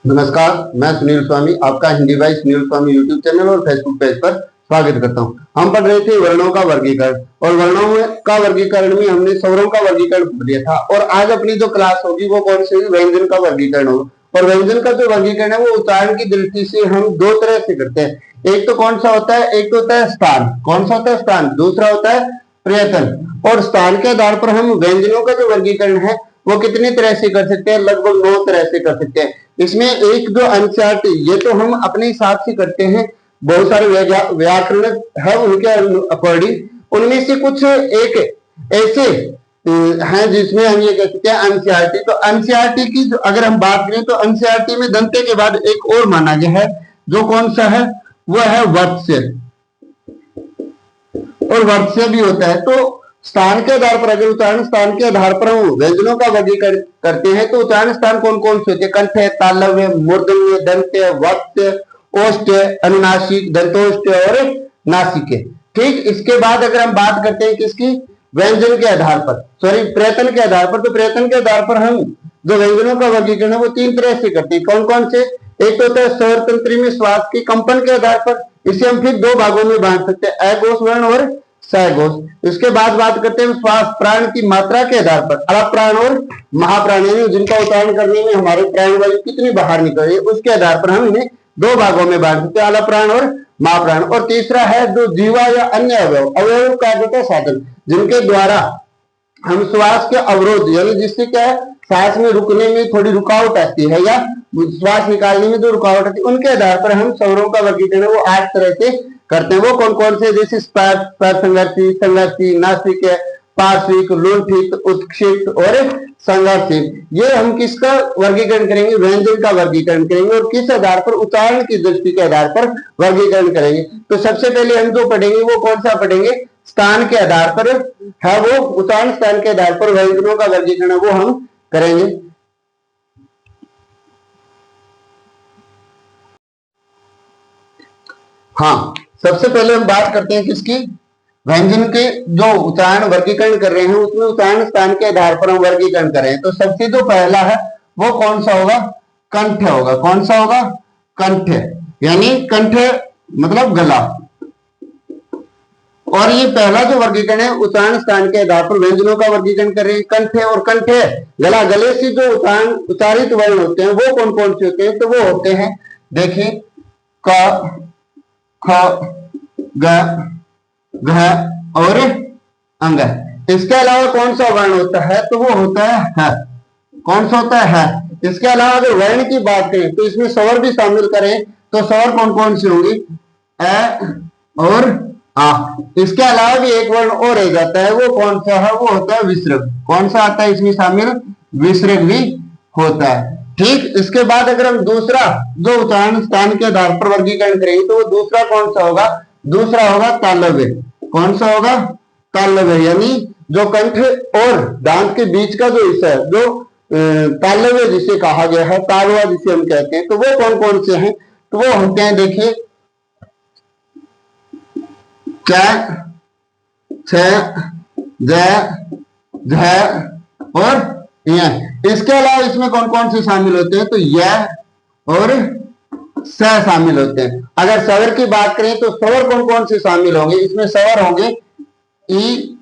नमस्कार, मैं सुनील स्वामी आपका हिंदी भाई सुनील स्वामी यूट्यूब चैनल और फेसबुक पेज पर स्वागत करता हूं। हम पढ़ रहे थे वर्णों का वर्गीकरण और का वर्गीकरण में हमने स्वरों का वर्गीकरण पढ़ लिया था और आज अपनी जो क्लास होगी वो कौन सी व्यंजन का वर्गीकरण होगा। और व्यंजन का जो वर्गीकरण है वो उच्चारण की दृष्टि से हम दो तरह से करते हैं। एक तो कौन सा होता है, एक तो होता है स्थान। कौन सा होता है? स्थान। दूसरा होता है प्रयत्न। और स्थान के आधार पर हम व्यंजनों का जो वर्गीकरण है वो कितनी तरह से कर सकते हैं? लगभग 9 तरह से कर सकते हैं। इसमें एक जो एनसीईआरटी, ये तो हम अपने हिसाब से करते हैं, बहुत सारे व्याकरण है उनके अकॉर्डिंग। उनमें से कुछ एक ऐसे हैं जिसमें हम ये कह सकते हैं एनसीईआरटी। तो एनसीईआरटी की अगर हम बात करें तो एनसीईआरटी में दंते के बाद एक और माना गया है, जो कौन सा है? वह है वत्स्य। और वत्स्य भी होता है। तो स्थान के आधार पर, अगर उच्चारण स्थान के आधार पर हम व्यंजनों का वर्गीकरण करते हैं तो उच्चारण स्थान कौन कौन से होते हैं? कंठ, तालव्य, मूर्धन्य, दंत्य, वक्त्य, ओष्ठ्य, अनुनासिक, दंतोष्ठ्य और नासिक। ठीक। इसके बाद अगर हम बात करते हैं किसकी? व्यंजन के आधार पर, सॉरी प्रयत्न के आधार पर। तो प्रयत्न के आधार पर हम जो व्यंजनों का वर्गीकरण है वो 3 तरह से करते हैं। कौन कौन से? एक तो होता है स्वर तंत्री में श्वास के कंपन के आधार पर। इसे हम फिर 2 भागों में बांट सकते हैं, अघोष वर्ण और सहघोष। इसके बाद बात करते हैं श्वास प्राण की मात्रा के आधार पर, अलप प्राण और महाप्राण, यानी जिनका उच्चारण करने में हमारे प्राण वायु कितनी बाहर निकल रही है उसके आधार पर हम इन्हें 2 भागों में बांट सकते हैं, अलप प्राण और महाप्राण। और तीसरा है जो जीवा या अन्य अवयव कार्य का साधन, जिनके द्वारा हम श्वास के अवरोध, यानी जिससे क्या है सांस में रुकने में थोड़ी रुकावट आती है या श्वास निकालने में जो रुकावट आती है, उनके आधार पर हम स्वरों का वर्गीकरण वो 8 तरह से करते हैं। वो कौन कौन से? जैसे संघर्षी, संघर्षी, नासिक, पार्श्विक, लुंठित, उत्क्षिप्त और संघर्षित। ये हम किसका वर्गीकरण करेंगे? व्यंजन का वर्गीकरण करेंगे। और किस आधार पर? उच्चारण की दृष्टि के आधार पर वर्गीकरण करेंगे। तो सबसे पहले हम जो पढ़ेंगे वो कौन सा पढ़ेंगे? स्थान के आधार पर है, वो उच्चारण स्थान के आधार पर व्यंजनों का वर्गीकरण वो हम करेंगे। हाँ, सबसे पहले हम बात करते हैं किसकी? व्यंजन के जो उच्चारण वर्गीकरण कर रहे हैं उसमें उच्चारण स्थान के आधार पर हम वर्गीकरण कर रहे हैं। तो सबसे जो पहला है वो कौन सा होगा? कंठ होगा। कौन सा होगा? कंठ, यानी कंठ मतलब गला। और ये पहला जो वर्गीकरण है उच्चारण स्थान के आधार पर व्यंजनों का वर्गीकरण कर रहे हैं। कंठ है और कंठ है गला। गले से जो उच्चारित वर्ण होते हैं वो कौन कौन से होते हैं? तो वो होते हैं, देखिए, क, ख, ग, घ और अंग। इसके अलावा कौन सा वर्ण होता है? तो वो होता है ह। कौन सा होता है? ह। इसके अलावा अगर वर्ण की बात करें तो इसमें स्वर भी शामिल करें तो स्वर कौन कौन से होंगे? अ और आ। इसके अलावा भी एक वर्ण और रह जाता है, वो कौन सा है? वो होता है विसर्ग। कौन सा आता है इसमें शामिल? विसर्ग भी होता है। ठीक। इसके बाद अगर हम दूसरा जो उच्चारण स्थान के आधार पर वर्गीकरण करेंगे तो वो दूसरा कौन सा होगा? दूसरा होगा तालव्य। कौन सा होगा? तालव्य, यानी जो कंठ और दांत के बीच का जो हिस्सा है, जो तालव्य जिसे कहा गया है, तालवा जिसे हम कहते हैं, तो वो कौन कौन से हैं? तो वो होते हैं, देखिए, च, छ, ज, झ और य। इसके अलावा इसमें कौन कौन से शामिल होते हैं? तो य और स शामिल होते हैं। अगर स्वर की बात करें तो स्वर कौन कौन से शामिल होंगे? इसमें स्वर होंगे ई,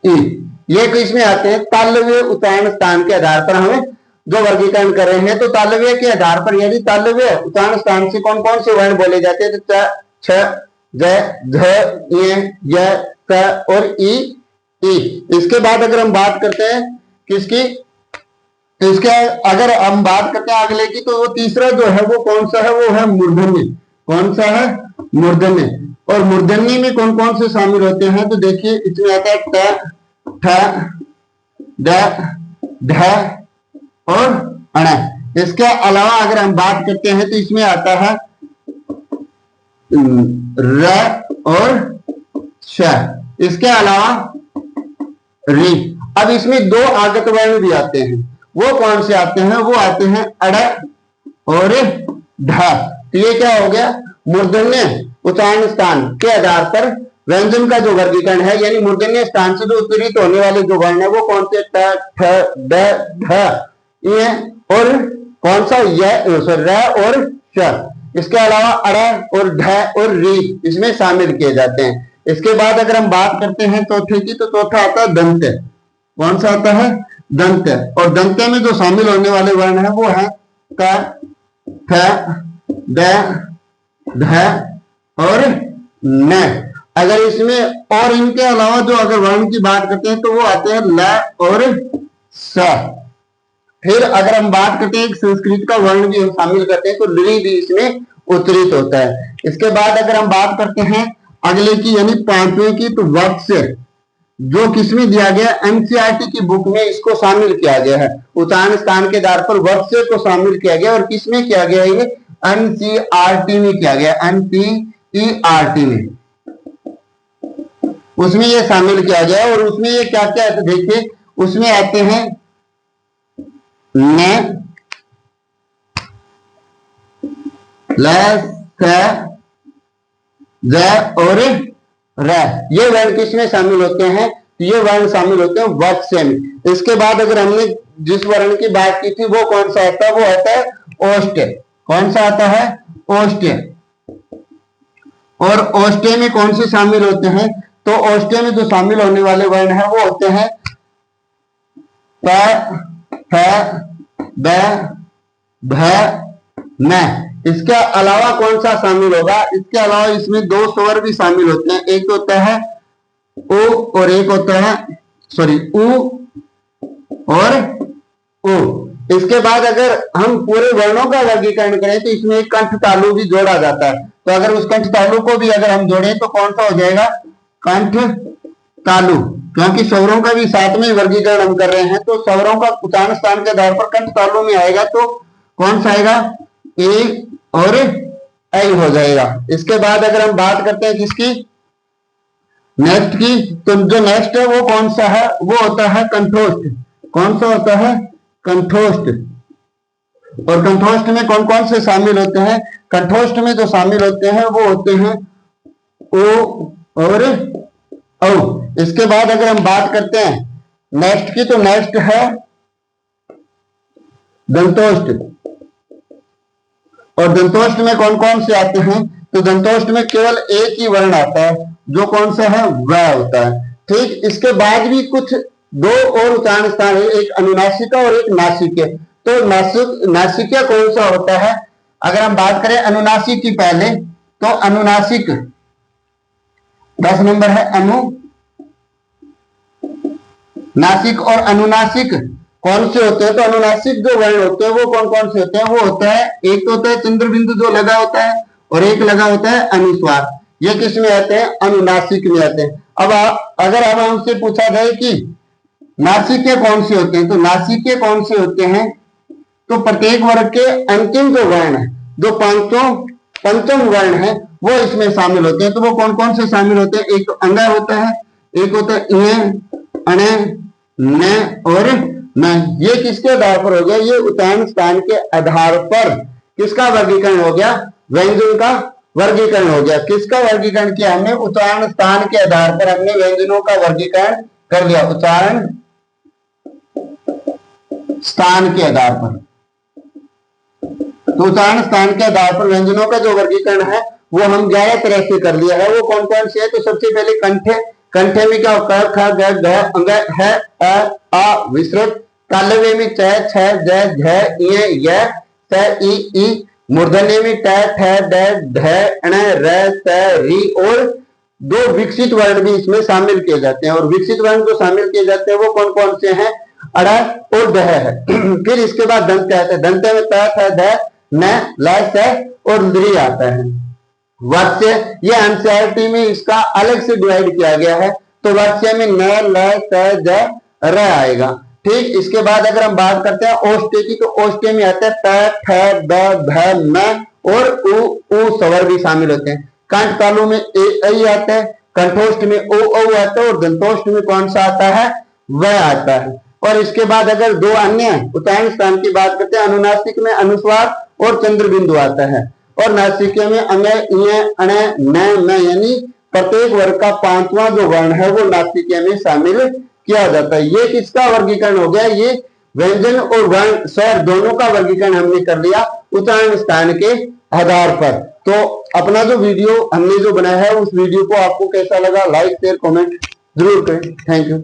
ई। ये इसमें आते हैं तालव्य उच्चारण स्थान के आधार पर हमें जो वर्गीकरण कर रहे हैं। तो तालव्य के आधार पर, यदि तालव्य उच्चारण स्थान से कौन कौन से वर्ण बोले जाते हैं? तो छ, ज, झ, य, क और ई, ई। इसके बाद अगर हम बात करते हैं किसकी? इसके अगर हम बात करते हैं अगले की, तो वो तीसरा जो है वो कौन सा है? वो है मूर्धन्य। कौन सा है? मूर्धन्य। और मूर्धन्य में कौन कौन से शामिल होते हैं? तो देखिए, इसमें आता है ट, ठ, ड, ढ और अण। इसके अलावा अगर हम बात करते हैं तो इसमें आता है र और श। इसके अलावा री। अब इसमें 2 आगत वर्ण भी आते हैं। वो कौन से आते हैं? वो आते हैं अड़ और ढ। तो ये क्या हो गया? मूर्धन्य उच्चारण स्थान के आधार पर व्यंजन का जो वर्गीकरण है, यानी मूर्धन्य स्थान से जो उत्तरित होने वाले जो वर्ण है वो कौन से? ट, ठ, ड, ढ, ये और कौन सा, र और श। इसके अलावा अड़ और ढ और री इसमें शामिल किए जाते हैं। इसके बाद अगर हम बात करते हैं चौथे की, तो चौथा आता है दंत। कौन सा आता है, दंत। और दंत में जो शामिल होने वाले वर्ण है वो है क, ख, द, ध और न। अगर इसमें और इनके अलावा जो अगर वर्ण की बात करते हैं तो वो आते हैं ल और स। फिर अगर हम बात करते हैं संस्कृत का वर्ण भी हम शामिल करते हैं तो लृ भी इसमें उत्तरित होता है। इसके बाद अगर हम बात करते हैं अगले की यानी पांचवें की, तो वत्स्य जो किसमें दिया गया, एनसीईआरटी की बुक में इसको शामिल किया गया है। उच्चारण स्थान के आधार पर वत्स्य को शामिल किया गया और किसमें किया गया, ये एनसीईआरटी में किया गया, एनसीईआरटी में उसमें ये शामिल किया गया। और उसमें ये क्या क्या है देखिए, उसमें आते हैं न, ल, स, ज और र, ये वर्ण किसमें शामिल होते हैं, ये वर्ण शामिल होते हैं वत्स्य में। इसके बाद अगर हमने जिस वर्ण की बात की थी वो कौन सा आता है, वो आता है ओष्ठ। कौन सा आता है, ओष्ठ। और ओष्ठ में कौन से शामिल होते हैं, तो ओष्ठ में जो शामिल होने वाले वर्ण है वो होते हैं प, फ, ब, भ, न। इसके अलावा कौन सा शामिल होगा, इसके अलावा इसमें दो स्वर भी शामिल होते हैं, एक होता है ओ और एक होता है उ और उ। इसके बाद अगर हम पूरे वर्णों का वर्गीकरण करें तो इसमें एक कंठ तालु भी जोड़ा जाता है। तो अगर उस कंठ तालु को भी अगर हम जोड़ें तो कौन सा हो जाएगा, कंठ तालु। क्योंकि स्वरों का भी साथ में वर्गीकरण हम कर रहे हैं, तो स्वरों का उच्चारण स्थान के आधार पर कंठ तालु में आएगा तो कौन सा आएगा, ए और ऐ हो जाएगा। इसके बाद अगर हम बात करते हैं किसकी, नेक्स्ट की, तो जो नेक्स्ट है वो कौन सा है, वो होता है कंठोष्ठ। कौन सा होता है, कंठोष्ठ। और कंठोष्ठ में कौन कौन से शामिल होते हैं, कंठोष्ठ में जो शामिल होते हैं वो होते हैं ओ और औ। इसके बाद अगर हम बात करते हैं नेक्स्ट की, तो नेक्स्ट है दंतोष्ठ। और दंतोष्ठ में कौन कौन से आते हैं, तो दंतोष्ठ में केवल एक ही वर्ण आता है जो कौन सा है, वह होता है। ठीक, इसके बाद भी कुछ दो और उच्चारण स्थान है, एक अनुनासिका और एक नासिक। तो नासिका कौन सा होता है, अगर हम बात करें अनुनासिक की पहले, तो अनुनासिक 10 नंबर है नासिक। और अनुनासिक कौन से होते हैं, तो अनुनासिक जो वर्ण होते हैं वो कौन कौन से होते हैं, वो होता है एक तो होता है चंद्र बिंदु जो लगा होता है और एक लगा होता है अनुस्वार। ये किस में आते हैं, अनुनासिक में आते हैं। अब अगर अब हमसे पूछा जाए कि नासिके कौन से होते हैं, तो नासिके कौन से होते हैं, तो प्रत्येक वर्ग के अंतिम जो वर्ण है, जो पंचम वर्ण है वो इसमें शामिल होते हैं। तो वो कौन कौन से शामिल होते हैं, एक तो अंग होता है, एक होता है इय, अणे, न और न। ये किसके आधार पर हो गया, ये उच्चारण स्थान के आधार पर किसका वर्गीकरण हो गया, व्यंजन का वर्गीकरण हो गया। किसका वर्गीकरण किया हमने, उच्चारण स्थान के आधार पर हमने व्यंजनों का वर्गीकरण कर लिया, उच्चारण स्थान के आधार पर। तो उच्चारण स्थान के आधार पर व्यंजनों का जो वर्गीकरण है वो हम 11 तरह से कर लिया है। वो कौन कौन से है, तो सबसे पहले कंठे। कंठे में क्या, क, ख, ग, घ, अंग, है, अ, आ विसर्ग। तालव्य में च, छ, ज, झ, य, य, स, ई। मूर्धन्य में ट, ठ, ड, ढ, ण, र, स, री। और दो विकसित वर्ण भी इसमें शामिल किए जाते हैं। और विकसित वर्ण जो शामिल किए जाते हैं वो कौन कौन से हैं, अड़ और ध है। फिर इसके बाद दंत आते हैं। दंत में त, थ, ध, न, ल, स और लृ आता है। वत्स्य, ये एनसीईआरटी में इसका अलग से डिवाइड किया गया है। तो वत्स्य में न, ल, स, ज, र आएगा। ठीक, इसके बाद अगर हम बात करते हैं ओष्ठ्य की, तो ओष्ठ्य में आता है त, ठ, ब, भ, न और उ स्वर भी शामिल होते हैं। कंठ तालु में ऐ आता है, कंठोष्ठ में ओ आता है और दंतोष्ठ में कौन सा आता है, वह आता है। और इसके बाद अगर दो अन्य उच्चारण स्थान की बात करते हैं, अनुनासिक में अनुस्वार और चंद्र बिंदु आता है। और नासिके में अंग, इय, अण, न, यानी प्रत्येक वर्ग का पांचवा जो वर्ण है वो नासिके में शामिल किया जाता है। ये किसका वर्गीकरण हो गया, ये व्यंजन और वर्ण स्वर दोनों का वर्गीकरण हमने कर लिया उच्चारण स्थान के आधार पर। तो अपना जो वीडियो हमने जो बनाया है उस वीडियो को आपको कैसा लगा, लाइक शेयर कमेंट जरूर करें। Thank you.